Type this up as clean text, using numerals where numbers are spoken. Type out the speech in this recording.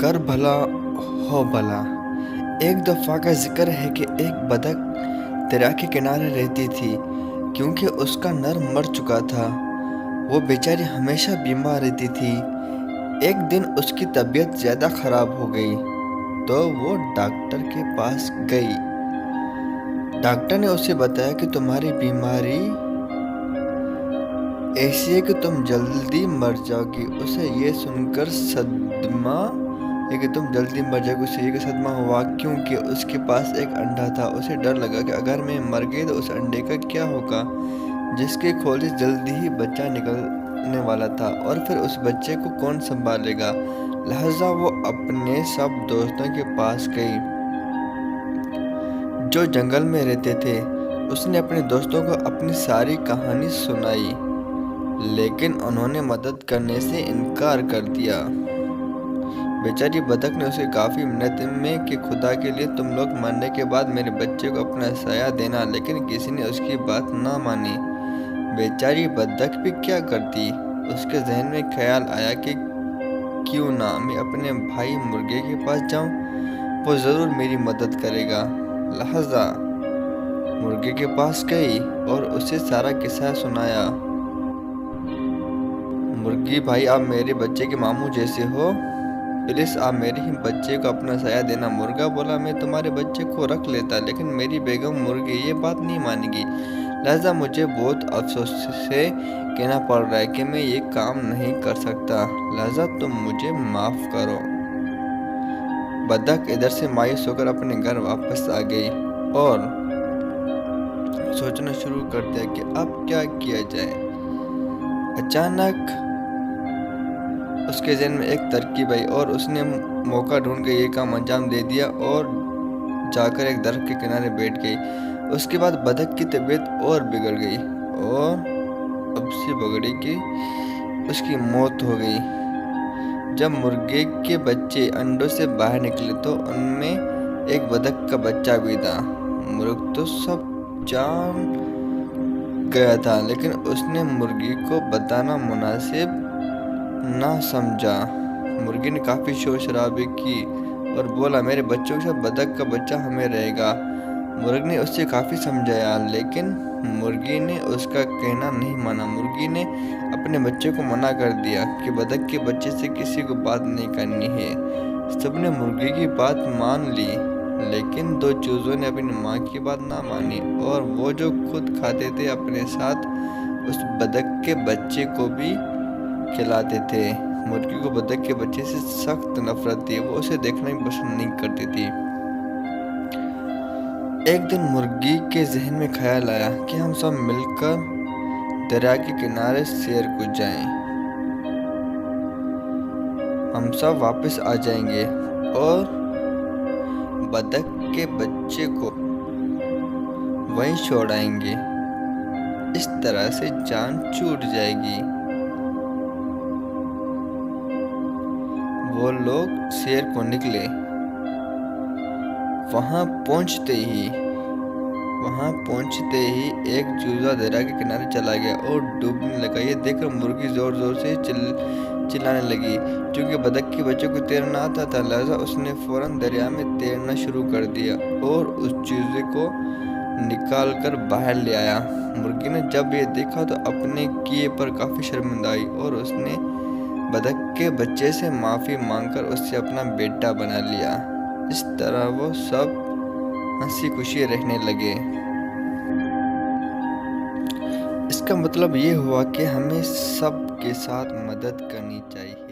कर भला हो भला। एक दफ़ा का ज़िक्र है कि एक बतख दरिया के किनारे रहती थी क्योंकि उसका नर मर चुका था। वो बेचारी हमेशा बीमार रहती थी। एक दिन उसकी तबीयत ज़्यादा ख़राब हो गई तो वो डॉक्टर के पास गई। डॉक्टर ने उसे बताया कि तुम्हारी बीमारी ऐसी है कि तुम जल्दी मर जाओगी। उसे ये सुनकर सदमा है कि तुम जल्दी मर जाओगे, उसे ये सदमा हुआ क्योंकि उसके पास एक अंडा था। उसे डर लगा कि अगर मैं मर गई तो उस अंडे का क्या होगा, जिसके खोल से जल्दी ही बच्चा निकलने वाला था, और फिर उस बच्चे को कौन संभालेगा। लिहाजा वो अपने सब दोस्तों के पास गई जो जंगल में रहते थे। उसने अपने दोस्तों को अपनी सारी कहानी सुनाई, लेकिन उन्होंने मदद करने से इनकार कर दिया। बेचारी बतख ने उसे काफ़ी मिन्नत में कि खुदा के लिए तुम लोग मरने के बाद मेरे बच्चे को अपना साया देना, लेकिन किसी ने उसकी बात ना मानी। बेचारी बतख भी क्या करती। उसके जहन में ख्याल आया कि क्यों ना मैं अपने भाई मुर्गे के पास जाऊं, वो ज़रूर मेरी मदद करेगा। लिहाजा मुर्गे के पास गई और उसे सारा किस्सा सुनाया। मुर्गी भाई, आप मेरे बच्चे के मामू जैसे हो, प्लीज़ आप मेरे ही बच्चे को अपना साया देना। मुर्गा बोला, मैं तुम्हारे बच्चे को रख लेता, लेकिन मेरी बेगम मुर्गी ये बात नहीं मानेगी। लिहाजा मुझे बहुत अफसोस से कहना पड़ रहा है कि मैं ये काम नहीं कर सकता। लिहाजा तुम मुझे माफ़ करो। बतख इधर से मायूस होकर अपने घर वापस आ गई और सोचना शुरू कर दिया कि अब क्या किया जाए। अचानक उसके जहन में एक तरकीब आई और उसने मौका ढूंढ कर ये काम अंजाम दे दिया और जाकर एक दरख्त के किनारे बैठ गई। उसके बाद बतख की तबीयत और बिगड़ गई और अब से बगड़ी कि उसकी मौत हो गई। जब मुर्गे के बच्चे अंडों से बाहर निकले तो उनमें एक बतख का बच्चा भी था। मुर्ग तो सब जान गया था, लेकिन उसने मुर्गी को बताना मुनासिब ना समझा। मुर्गी ने काफ़ी शोर शराबे की और बोला, मेरे बच्चों के साथ बतख का बच्चा हमें रहेगा। मुर्ग ने उससे काफ़ी समझाया, लेकिन मुर्गी ने उसका कहना नहीं माना। मुर्गी ने अपने बच्चे को मना कर दिया कि बतख के बच्चे से किसी को बात नहीं करनी है। सबने मुर्गी की बात मान ली, लेकिन दो चूज़ों ने अपनी माँ की बात ना मानी, और वो जो खुद खाते थे अपने साथ उस बतख के बच्चे को भी खिलाते थे। मुर्गी को बतख के बच्चे से सख्त नफरत थी, वो उसे देखना भी पसंद नहीं करती थी। एक दिन मुर्गी के जहन में ख्याल आया कि हम सब मिलकर दरिया के किनारे सैर को जाएं। हम सब वापस आ जाएंगे और बतख के बच्चे को वहीं छोड़ आएंगे। इस तरह से जान छूट जाएगी। वो लोग सैर को निकले। वहां पहुंचते ही एक चूजा दरिया के किनारे चला गया और डूबने लगा। ये देखकर मुर्गी जोर जोर से चिल्लाने लगी। क्योंकि बतख के बच्चे को तैरना आता था, लिहाजा उसने फौरन दरिया में तैरना शुरू कर दिया और उस चूजे को निकाल कर बाहर ले आया। मुर्गी ने जब ये देखा तो अपने किए पर काफ़ी शर्मिंदा आई और उसने बतख के बच्चे से माफ़ी मांगकर उससे अपना बेटा बना लिया। इस तरह वो सब हंसी खुशी रहने लगे। इसका मतलब ये हुआ कि हमें सब के साथ मदद करनी चाहिए।